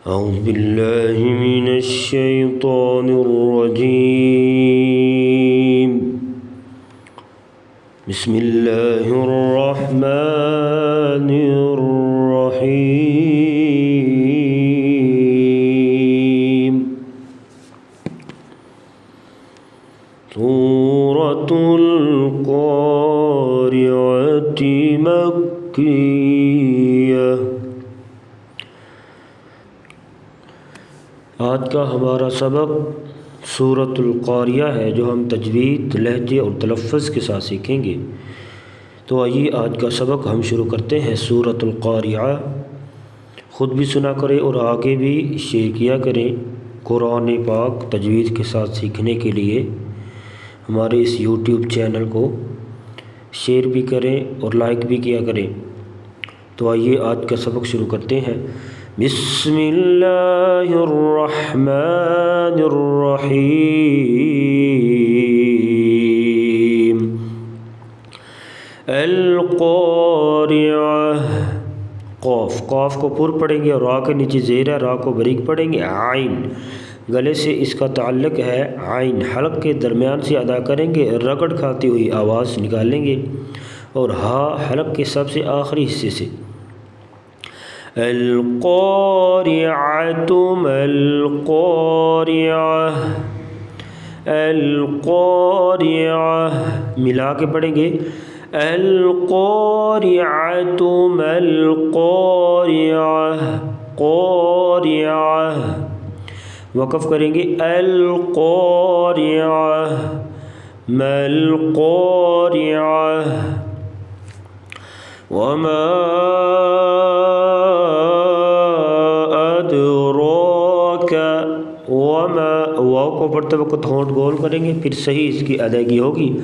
أعوذ بالله من الشيطان الرجيم بسم الله الرحمن الرحيم سورة القارعة مكية। आज का हमारा सबक सूरतुल क़ारिया है, जो हम तजवीद, लहजे और तलफ़्फ़ुज़ के साथ सीखेंगे। तो आइए आज का सबक हम शुरू करते हैं। सूरतुल क़ारिया ख़ुद भी सुना करें और आगे भी शेयर किया करें। कुरान पाक तजवीद के साथ सीखने के लिए हमारे इस यूट्यूब चैनल को शेयर भी करें और लाइक भी किया करें। तो आइए आज का सबक शुरू करते हैं। बिस्मिल्लाहिर्रहमानिर्रहीम। अल-क़ारिअह। क़ाफ़ को पुर पढ़ेंगे और रा के नीचे ज़ेर है, रा को बरीक पढ़ेंगे। आइन गले से इसका ताल्लुक़ है। आइन हलक़ के दरमियान से अदा करेंगे, रगड़ खाती हुई आवाज़ निकालेंगे। और हा हलक़ के सबसे आखिरी हिस्से से। अल-क़ारिअतु मल-क़ारिअह। अल-क़ारिअह मिला के पढ़ेंगे। अल-क़ारिअतु मल-क़ारिअह। क़ारिअह वक़फ़ करेंगे। अल-क़ारिअह मल-क़ारिअह। वमा अदराका। वमा वाव को पढ़ते वक्त होंठ गोल करेंगे, फिर सही इसकी अदायगी होगी।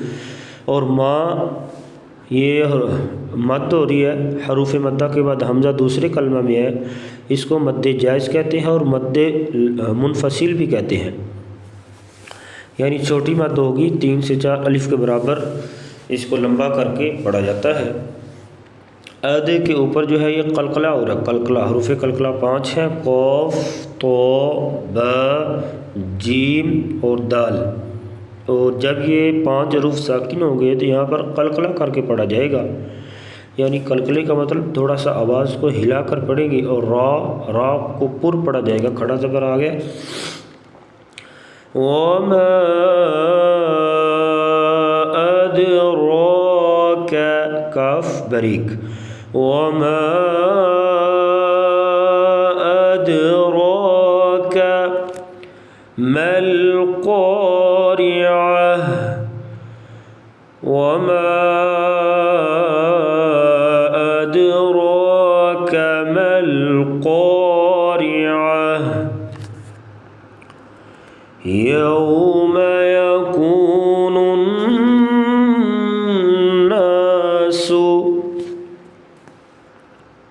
और माँ ये मद हो रही है, हरूफ मद्दा के बाद हमज़ा दूसरे कलमा में है, इसको मद्दे जायज़ कहते हैं और मद्दे मुनफसिल भी कहते हैं। यानी छोटी मद होगी 3 से 4 अलिफ के बराबर, इसको लंबा करके पढ़ा जाता है। अदे के ऊपर जो है ये कलकला हो रहा है। कलकला हरूफ कलकला 5 हैं। क़ाफ़, तो, ब, जीम और दाल। और जब ये 5 हरूफ साकिन होंगे तो यहाँ पर कलकला करके पढ़ा जाएगा। यानी कलकले का मतलब थोड़ा सा आवाज़ को हिला कर पढ़ेंगे। और रा को पुर पढ़ा जाएगा, खड़ा ज़बर आ गया। वमा अदराका काफ बरीक। वमा अदराका मल क़ारिअह। वमा अदराका मल क़ारिअह। यौम यकूनुन्नासु।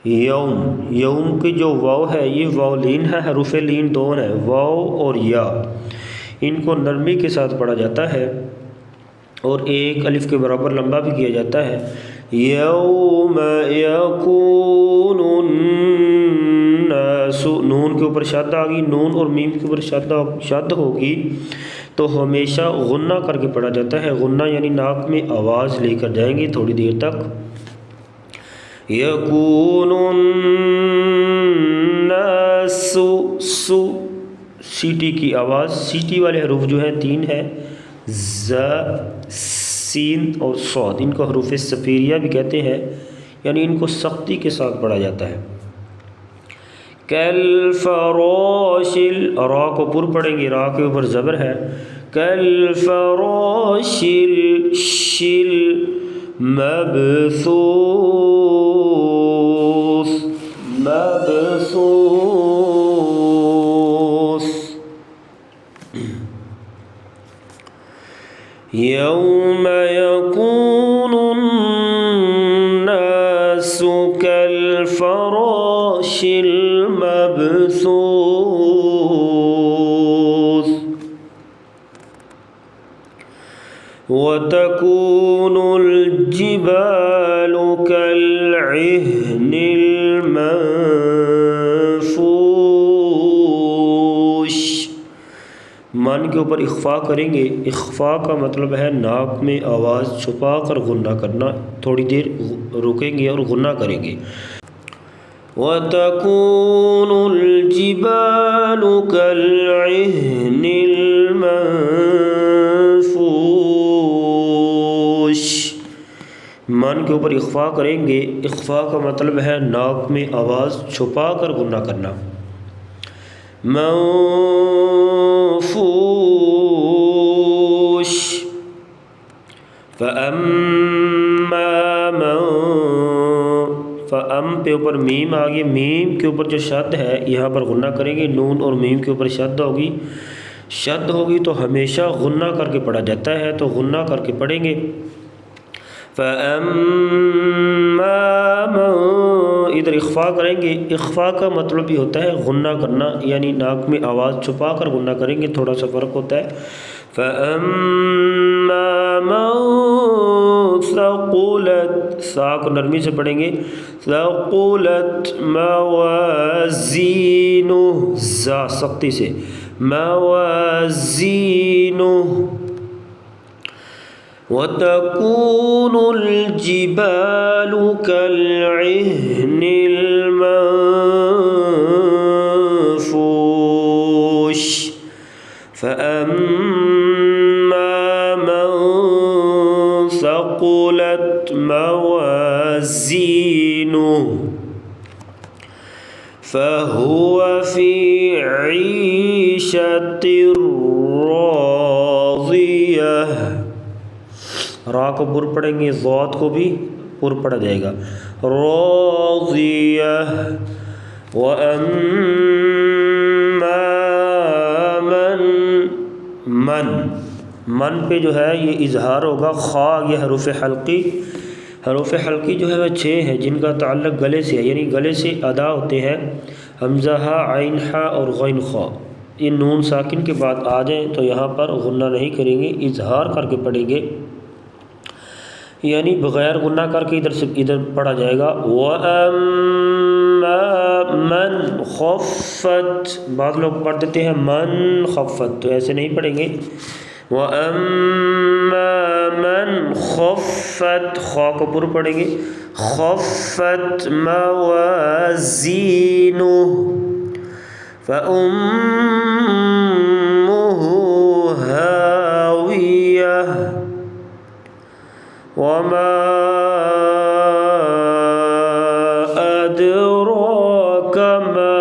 यौम की जो वाव है ये वाव लीन है, हरूफ लीन 2 है, वाव और या। इनको नरमी के साथ पढ़ा जाता है और एक अलिफ के बराबर लंबा भी किया जाता है। यौम यकूनुन्नासु। नून के ऊपर शद आ गई, नून और मीम के ऊपर शद होगी तो हमेशा गुन्ना करके पढ़ा जाता है। गुन्ना यानी नाक में आवाज़ लेकर जाएंगे थोड़ी देर तक। यकूनुन्नासु सु सीटी की आवाज़, सीटी वाले हरूफ जो हैं 3 हैं, ज़, सीन और सौद। इनको हरूफ सफ़ीरिया भी कहते हैं, यानी इनको सख्ती के साथ पढ़ा जाता है। कल फ़राशिल, रा को पुर पढ़ेंगे, रा के ऊपर ज़बर है। कल फ़राशिल शिल मबसूस। मबसूस। यौम यकूनुन्नासु कल फ़राशिल मबसूस। वतकूनुल जिबालु कल इहनिल मंफूस। मन के ऊपर इख्फा करेंगे। इख्फा का मतलब है नाक में आवाज़ छुपा कर गुन्ना करना। थोड़ी देर रुकेंगे और गुन्ना करेंगे। वतकूनुल जिबालु कल्इहनिल मंफूश। मन के ऊपर इख्फा करेंगे। इख्फा का मतलब है नाक में आवाज़ छुपा कर गुन्ना करना। मंफूश फ़अम्मा मन, फ़अम पे ऊपर मीम आ गई। मीम के ऊपर जो शद है यहाँ पर गुन्ना करेंगे। नून और मीम के ऊपर शद होगी। शद होगी तो हमेशा गुन्ना करके पढ़ा जाता है, तो गुन्ना करके पढ़ेंगे। फ़अम्मा मन, इधर इख्फा करेंगे। इख्फा का मतलब भी होता है गुन्ना करना, यानी नाक में आवाज़ छुपा कर गुन्ना करेंगे, थोड़ा सा फ़र्क होता है। फ़अम्मा मन सक़ुलत, सा को नरमी से पढ़ेंगे। सक़ुलत मवाज़ीनुह, ज़ा सख्ती से, मवाज़ीनुह। वतकूनुल जिबालु कल्इहनिल मंफूश फ़अम्मा मन सक़ुलत मवाज़ीनुह फ़हुव फ़ी ईशतिर राज़ियह। रा को पुर पढ़ेंगे, ज़ात को भी पुर पढ़ा जाएगा। राज़ियह व अम्मा मन, मन, मन पे जो है ये इजहार होगा। खा ये हरूफ हल्की, हरूफ हल्की जो है वह 6 है, जिनका ताल्लुक़ गले से है, यानी गले से अदा होते हैं। हमज़ा हा, आइन हा और गैन खा। ये नून साकिन के बाद आ जाएँ तो यहाँ पर गुन्ना नहीं करेंगे, इजहार करके पढ़ेंगे, यानी बग़ैर गुन्ना करके इधर से इधर पढ़ा जाएगा। व अम्मा मन खफ़्फ़त, बाद लोग पढ़ देते हैं मन खफ़्फ़त, तो ऐसे नहीं पढ़ेंगे। व अम्मा मन खफ़्फ़त, खा को पुर पढ़ेंगे। खफ़्फ़त मवाज़ीनुह फ़उम्मुहु हावियह वमा अदराका मा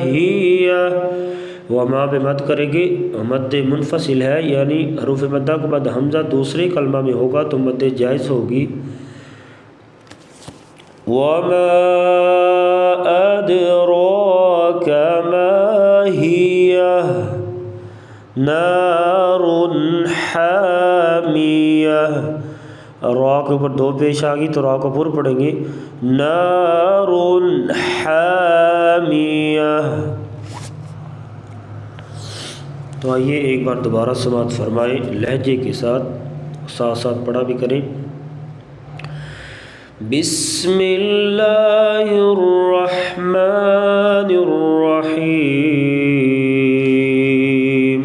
हिया। वमा पे मद करेंगे, मद मुनफसिल है, यानी हरूफ मद्दा के बाद हमज़ा दूसरे कलमा में होगा तो मद जायज़ होगी। वमा अदराका मा हिया नारुन हामियह। रा के ऊपर 2 पेश आ गई तो रा को पुर पढ़ेंगे। नारुन हामियह। तो आइए एक बार दोबारा समाअत फरमाएं, लहजे के साथ, साथ साथ पढ़ा भी करें। बिस्मिल्लाहिर्रहमानिर्रहीम।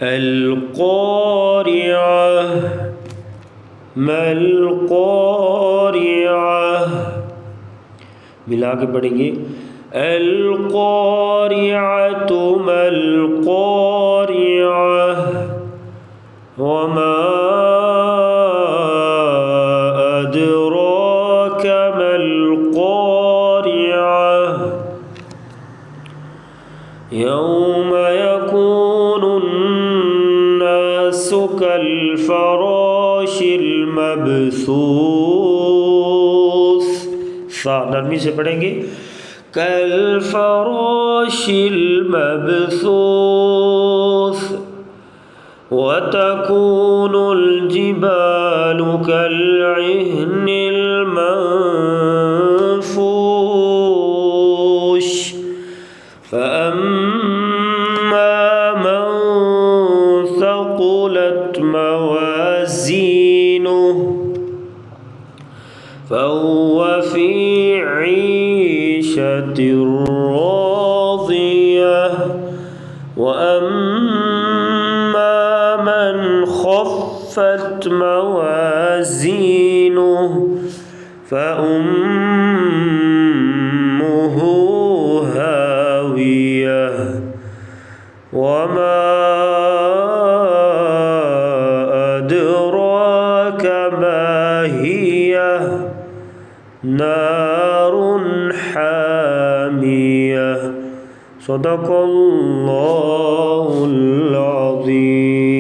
अल-क़ारिअह, मल-क़ारिअह, मिला के पढ़ेंगे। अल-क़ारिअतु मल-क़ारिअह वमा अदराका मल-क़ारिअह यौम यकूनुन्नासु कल-फ़राशिल मबसूस। सा नरमी से पढ़ेंगे। कल-फ़राशिल मबसूस वतकूनुल जिबालु कल-इहनिल मंफूश फ़अम्मा मन सक़ुलत मवाज़ीनुहु फ़हुव फ़ी ईशतिर राज़ियह وأما من خفت موازينه فأمه هاوية وما أدراك ما هي نار حامية صدق الله العظيم.